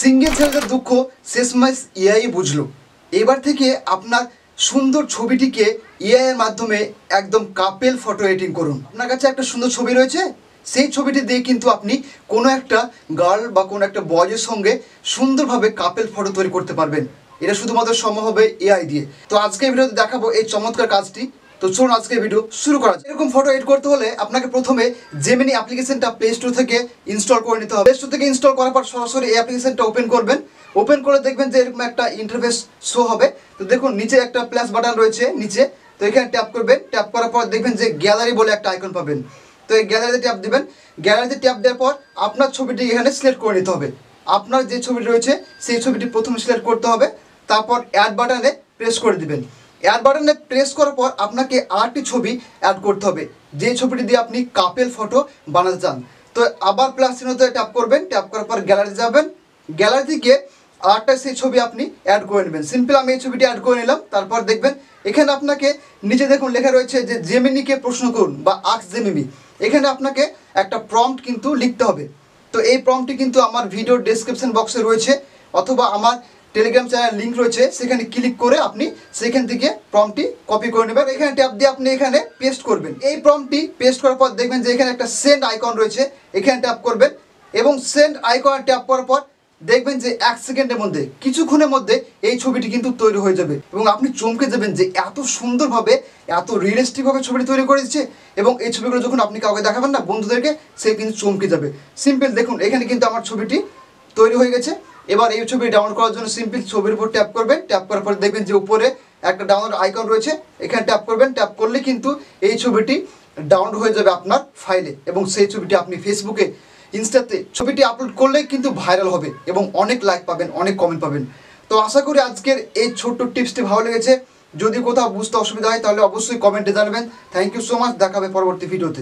Single ছেলেদের দুঃখ শেষমেশ এআই বুঝলো। এবার থেকে আপনার সুন্দর ছবিটিকে এআই এর মাধ্যমে একদম কাপেল ফটো এডিটিং করুন। আপনার কাছে একটা সুন্দর ছবি রয়েছে, সেই ছবিটি দিয়ে কিন্তু আপনি কোনো একটা গার্ল বা কোনো একটা বয়ের সঙ্গে সুন্দরভাবে কাপেল ফটো তৈরি করতে পারবেন। এটা শুধুমাত্র সম্ভব হবে এআই দিয়ে। তো আজকে ভিডিওতে দেখাবো এই চমৎকার কাজটি। তো চলুন আজকে ভিডিও শুরু করা যায়। এরকম ফটো এডিট করতে হলে আপনাকে প্রথমে জেমিনি অ্যাপ্লিকেশনটা প্লে স্টোর থেকে ইনস্টল করে নিতে হবে। প্লে স্টোর থেকে ইনস্টল করার পর সরাসরি এই অ্যাপ্লিকেশনটা ওপেন করবেন। ওপেন করে দেখবেন যে এরকম একটা ইন্টারফেস শো হবে। তো দেখুন নিচে একটা প্লাস বাটন রয়েছে নিচে, তো এখানে ট্যাপ করবেন। ট্যাপ করার পর দেখবেন যে গ্যালারি বলে একটা আইকন পাবেন। তো এই গ্যালারিতে ট্যাপ দিবেন। গ্যালারিতে ট্যাপ দেওয়ার পর আপনার ছবিটি এখানে সিলেক্ট করে নিতে হবে। আপনার যে ছবিটি রয়েছে সেই ছবিটি প্রথমে সিলেক্ট করতে হবে, তারপর অ্যাড বাটনে প্রেস করে দিবেন। অ্যাড বাটনে প্রেস করার পর আপনাকে আরেকটি ছবি অ্যাড করতে হবে, যে ছবিটি দিয়ে আপনি কাপেল ফটো বানাতে চান। তো আবার প্লাস চিহ্নতে ট্যাপ করবেন। ট্যাপ করার পর গ্যালারি যাবেন। গ্যালারি গিয়ে আরেকটা সেই ছবি আপনি অ্যাড করে নেবেন। সিম্পল আমি এই ছবিটি অ্যাড করে নিলাম। তারপর দেখবেন এখানে আপনাকে নিচে দেখুন লেখা রয়েছে যে জেমিনিকে প্রশ্ন করুন বা আস্ক জেমিনি। এখানে আপনাকে একটা প্রম্পট কিন্তু লিখতে হবে। তো এই প্রম্পটটি কিন্তু আমার ভিডিও ডেসক্রিপশন বক্সে রয়েছে, অথবা আমার টেলিগ্রাম চ্যানেল লিঙ্ক রয়েছে, সেখানে ক্লিক করে আপনি সেখান থেকে প্রম্পটটি কপি করে নেবেন। এখানে ট্যাপ দিয়ে আপনি এখানে পেস্ট করবেন। এই প্রম্পটটি পেস্ট করার পর দেখবেন যে এখানে একটা সেন্ড আইকন রয়েছে, এখানে ট্যাপ করবেন এবং সেন্ড আইকনে ট্যাপ করার পর দেখবেন যে 1 সেকেন্ডের মধ্যে, কিছুক্ষণের মধ্যে এই ছবিটি কিন্তু তৈরি হয়ে যাবে এবং আপনি চমকে যাবেন যে এত সুন্দরভাবে, এত রিয়েলিস্টিকভাবে ছবিটি তৈরি করে দিচ্ছে। এবং এই ছবিগুলো যখন আপনি কাউকে দেখাবেন না, বন্ধুদেরকে, সে কিন্তু চমকে যাবে। সিম্পল দেখুন এখানে কিন্তু আমার ছবিটি তৈরি হয়ে গেছে। এবার এই ছবি ডাউনলোড করার জন্য সিম্পল ছবির উপর ট্যাপ করবেন। ট্যাপ করার পর দেখবেন যে উপরে একটা ডাউনলোড আইকন রয়েছে, এখানে ট্যাপ করবেন। ট্যাপ করলে কিন্তু এই ছবিটি ডাউনলোড হয়ে যাবে আপনার ফাইলে এবং সেই ছবিটি আপনি ফেসবুকে, ইনস্টাতে ছবিটি আপলোড করলেই কিন্তু ভাইরাল হবে এবং অনেক লাইক পাবেন, অনেক কমেন্ট পাবেন। তো আশা করি আজকের এই ছোট্ট টিপসটি ভালো লেগেছে। যদি কোথাও বুঝতে অসুবিধা হয় তাহলে অবশ্যই কমেন্টে জানাবেন। Thank you so much. দেখা হবে পরবর্তী ভিডিওতে।